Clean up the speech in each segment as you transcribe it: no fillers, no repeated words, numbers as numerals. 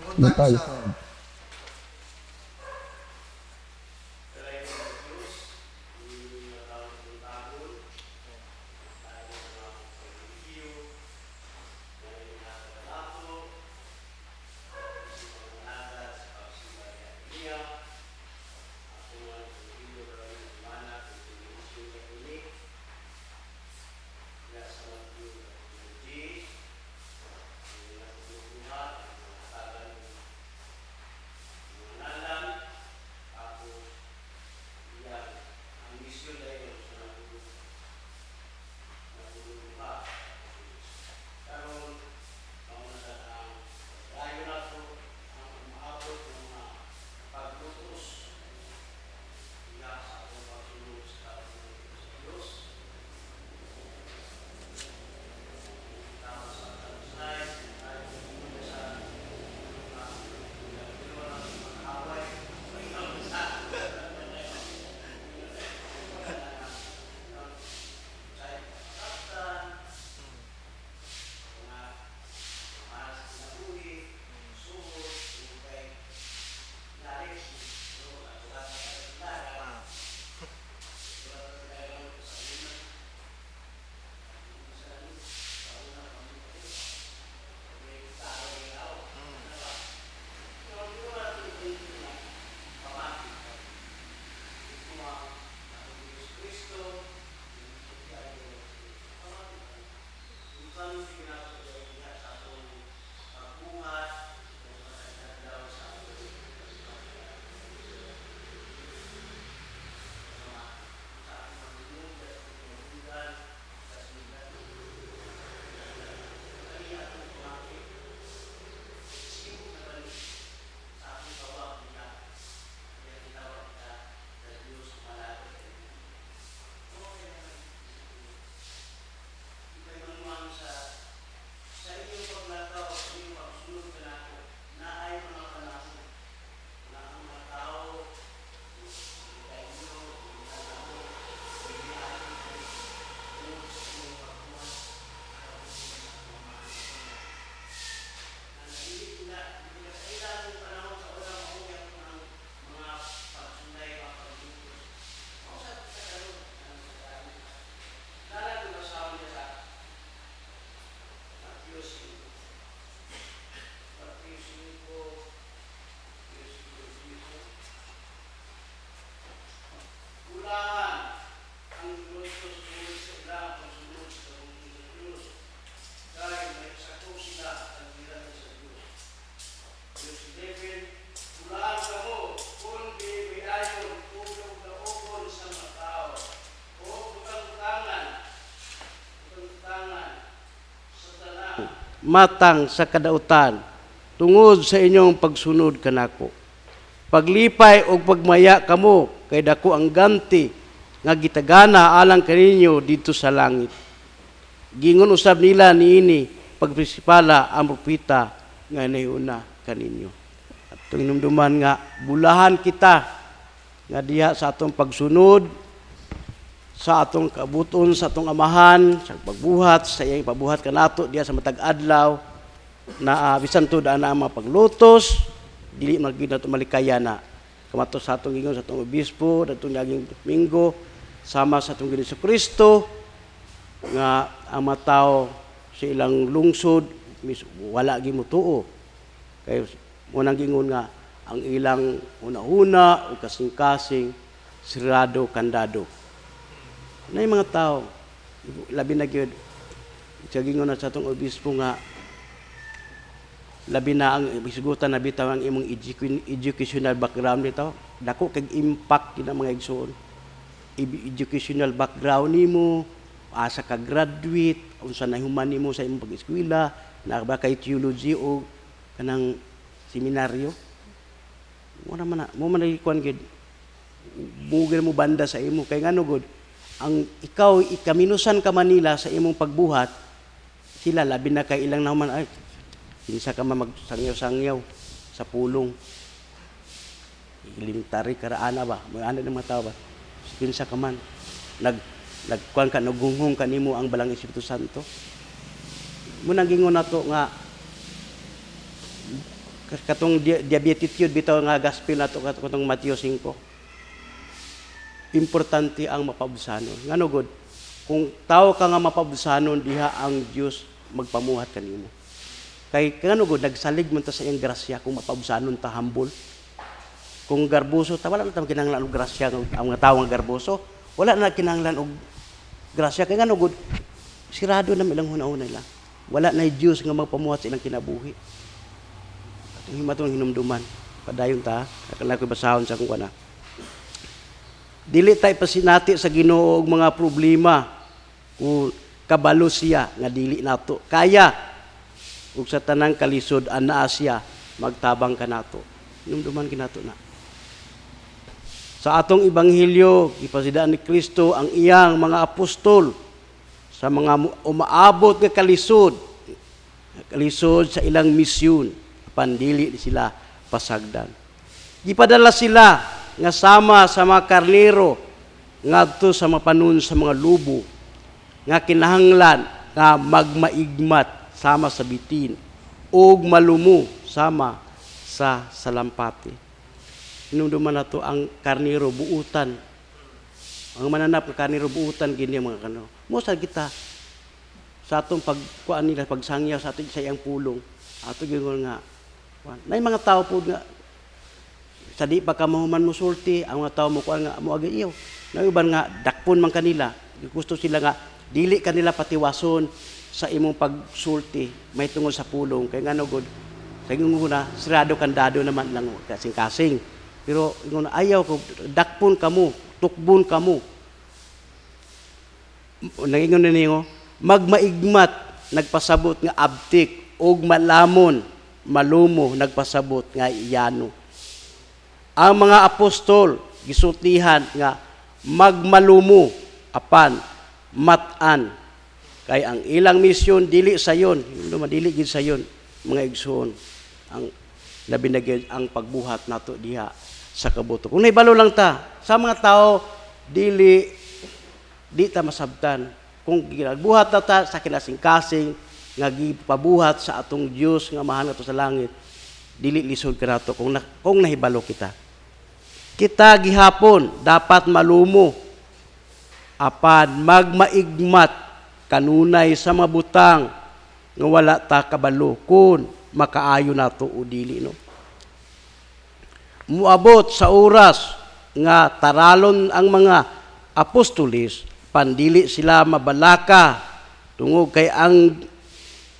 Butay. matang sa kadautan tungod sa inyong pagsunod kanako. Paglipay o pagmaya kamo kay dako ang ganti nga gitagana alang kaninyo dito sa langit. Gingon usab nila niini pagprinsipala ang propeta nga nayuna kaninyo. At tinumduman nga bulahan kita nga diha sa atong pagsunod sa atong kabuton, sa atong amahan, sa pagbuhat, sa iyang pabuhat kanato diya sa matag adlaw na bisan to daan na ang mga paglutos, dili magid nato malikaya na. Kamato sa atong gingon sa atong obispo, datong naging Domingo, sama sa atong Ginoong Kristo nga ang mga tao sa ilang lungsod wala gimutuo. Kay munang gingon nga ang ilang una-una o kasing-kasing sirado kandado. Na yung mga tao, labi na gyud siya gingon na sa atong obispo nga labi na ang isgutan na bitaw ang imong educational background bitaw dako kag impact gid ang mga igsoon. Educational background nimo, asa ka graduate, unsa nahuman nimo sa imong pag-eskwela, na ba kay theology o kanang seminaryo. Mo man kuan gid mugir mo banda sa imo kay ngano gud ang ikaw ikaminusan ka Manila sa imong pagbuhat, sila labi na kay ilang naman ay kinsa ka magsangyaw-sangyaw sa pulong. Elementary karaana ba? May ana ng mga tao ba? Kinsa ka man nagkuan ka nagunghong kanimo ang balang Espiritu Santo. Munang gingon nato nga katong diabetes yun, bitaw nga gospel nato katong Matthew 5. Importante ang mapabsanon. Ngano god? Kung tao ka nga mapabsanon, diha ang Dios magpamuhat kanimo. Kay ngano god, nagsalig man ta sa iyang grasya kung mapabsanon ta humble. Kung garboso ta, wala na ta kinahanglan og grasya ang mga tawo nga garboso. Wala na kinahanglan og grasya kay ngano god, sirado na ilang hunahuna nila. Wala na Dios nga magpamuhat sa ilang kinabuhi. At himatong hinumduman, padayon ta, kana ko basahon sa kung kana. Dili tay pasinati sa Ginoo og mga problema kung kabalo siya nga dili nato kaya ug sa tanang kalisod anaa siya magtabang kanato. Hinumduman kinato na. Sa atong ebanghelyo, ipasidaan ni Kristo ang iyang mga apostol sa mga umaabot nga kalisod sa ilang misyon, pandili sila pasagdan. Gipadala sila nga sama sa mga karnero ngadto sa mapanon sa mga lubo nga kinahanglan nga magmaigmat sama sa bitin ug malumo sama sa salampati. Hinumduman nato ang karnero buutan. Ang mananap ng karnero buutan gini mga kano. Mosa kita sa atong pagkuan nila pagsangyaw sa ating sa iyang pulong. Ato gingon nga nay mga tao po nga sa di pa ka mahuman musulti ang mga tao mo kuan nga mo agi iyo. Nauban nga dakpon man kanila. Gusto sila nga dili kanila patiwason sa imong pagsulti may tungod sa pulong kay ngano god sa ingon na sirado kandado naman lang kasing-kasing. Pero ingon ayaw ko dakpon kamo, tukbon kamo. Nangingon na niyo, magmaigmat nagpasabot nga abtik ug malamon malumo nagpasabot nga iyano. Ang mga apostol gisultihan nga magmalumo apan matan kay ang ilang misyon dili sayon, dili gid sayon mga igsoon ang labi na gid ang pagbuhat nato diha sa kabuto. Kung naibalo lang ta sa mga tao di ta masabtan kung ginagbuhat ta sa kinasing-kasing nga gipabuhat sa atong Dios nga mahal nato sa langit, dili lisod ka nato kung nahibalo kita. Kita gihapon dapat malumo apan magmaigmat kanunay sa mabutang nga wala ta kabalo kun makaayo nato o dili no. Muabot sa oras nga taralon ang mga apostolis pandili sila mabalaka tungod kay ang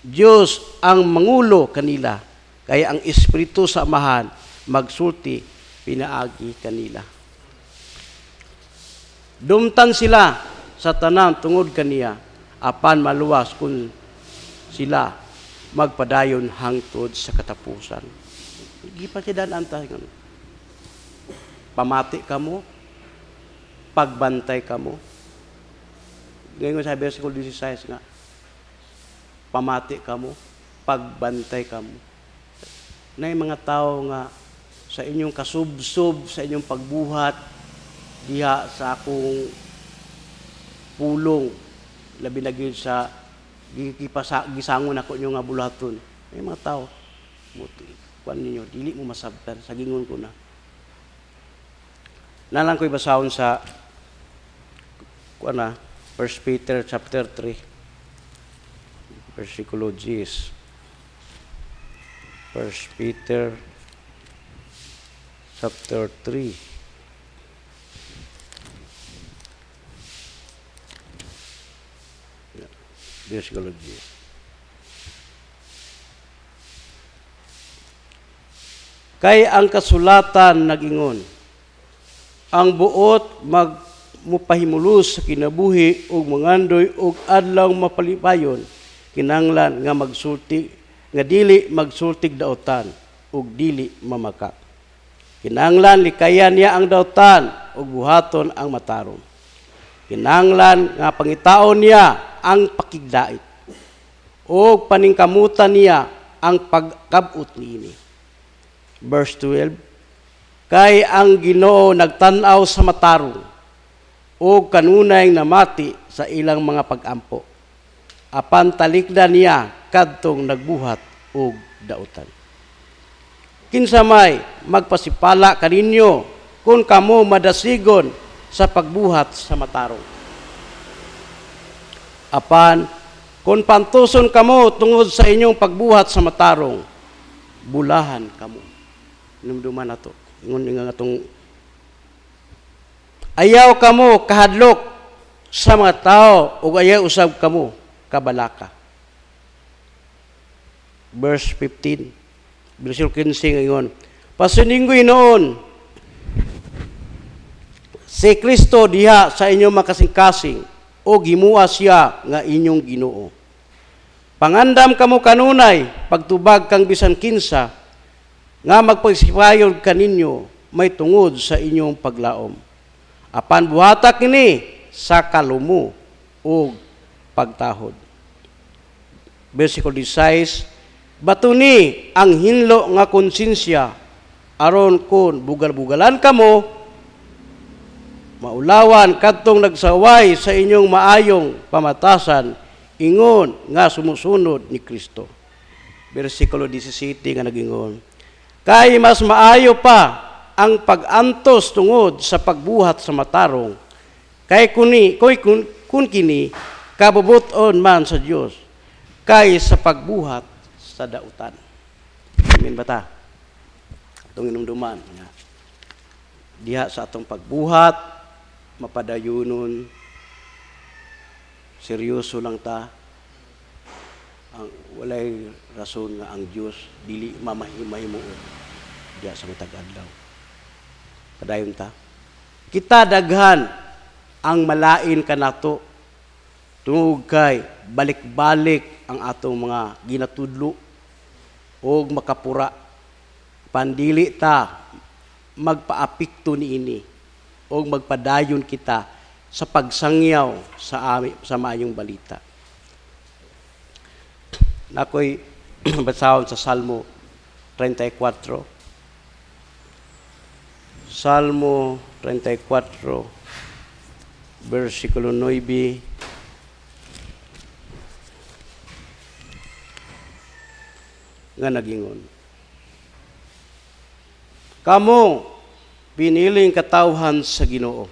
Dios ang mangulo kanila kay ang Espiritu sa Amahan magsulti pinaagi kanila. Dumtan sila sa tanan tungod kaniya apan maluwas kung sila magpadayon hangtod sa katapusan. Gipatidan anta pamati kamo, pagbantay kamo. Ngayon sa versikulo 16 nga, pamati kamo, pagbantay kamo. Na mga tao nga sa inyong kasubsob, sa inyong pagbuhat, diha sa akong pulong, labi na gid sa gisangon ako nyo nga bulaton. May mga tao, kuan ninyo, dili mo masabtan, sa gingon ko na. Nalang ko'y basahon sa kuan na, 1 Peter chapter 3, versikulo 10. 1 Peter chapter 3. Versikulo 10. Kay ang kasulatan nagingon, ang buot mupahimulos sa kinabuhi ug mangandoy ug adlaw mapalipayon kinahanglan nga magsulti nga dili magsultig daotan ug dili mamakak. Kinahanglan likayan niya ang daotan ug buhaton ang matarom. Kinahanglan nga pangitaon niya ang pakigdait ug paningkamutan niya ang pagkabut niini. Verse 12, kay ang Ginoo nagtan-aw sa matarong ug kanunay namati sa ilang mga pag-ampo. Apan talikdan niya kadtong nagbuhat og dautan. kinsa may magpasipala kaninyo kung kamo madasigon sa pagbuhat sa matarong. Apan, kung pantuson kamo tungod sa inyong pagbuhat sa matarong, bulahan kamo. Numduman na to. Ingon nga itong ayaw kamo kahadlok sa mga tao o ayaw usab kamo kabalaka. Verse 15. Verse 15 ngayon. Pasuninggoy noon, si Kristo diha sa inyong makasing-kasing o gimua siya nga inyong Ginoo. Pangandam kamo kanunay, pagtubag kang bisan kinsa, nga magpagsipayod kaninyo may tungod sa inyong paglaom. Apan buhata kini sa kalumo o pagtahod. Versikulo 16, batuni ang hinlo nga konsensya aron kun bugal-bugalan kamo maulawan kadtong nagsaway sa inyong maayong pamatasan ingon nga sumusunod ni Kristo. Versikulo 17 nga nagingon, kay mas maayo pa ang pag-antos tungod sa pagbuhat sa matarong kay kun kini kabubuton man sa Dios kay sa pagbuhat sa dautan. Amen ba ta? Atong inumduman nga diha sa atong pagbuhat mapadayunon seryoso lang ta, ang walay rason nga ang Dios dili mamahimahimoon diha sa matag adlaw. Padayon ta, kita daghan ang malain kanato tungod kay balik-balik ang atong mga ginatudlo o makapura. Pandili ta magpaapikto niini o magpadayon kita sa pagsangyaw sa maayong balita. Nakoy basahon sa Salmo 34. Salmo 34, versikulo 9. Nga nagingon, kamo piniling katawhan sa Ginoo,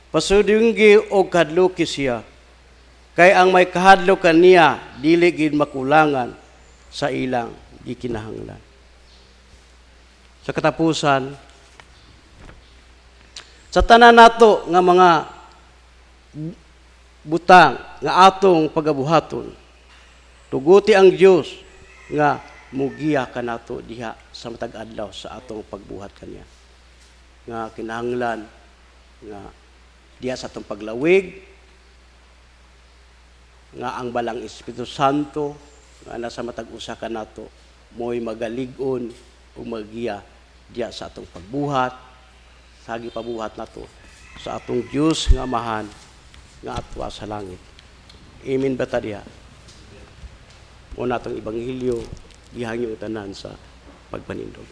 pasudunggi o kahadloki siya, kay ang may kahadlo kaniya dili gid makulangan sa ilang gikinahanglan. Sa katapusan, sa tanan nato nga mga butang nga atong pagabuhaton, tuguti ang Dios nga mugiya kanato diha sa matag adlaw sa atong pagbuhat kaniya. Nga kinahanglan nga diha sa atong paglawig nga ang balang Espiritu Santo nga nasa matag usa kanato mo'y magalig-on ug magiya diha sa atong pagbuhat sa gipabuhat nato sa atong Dios nga amahan nga atwa sa langit. Amen ba ta diha? Muna atong Ebanghelyo, gihangyo tanan sa pagpanindog.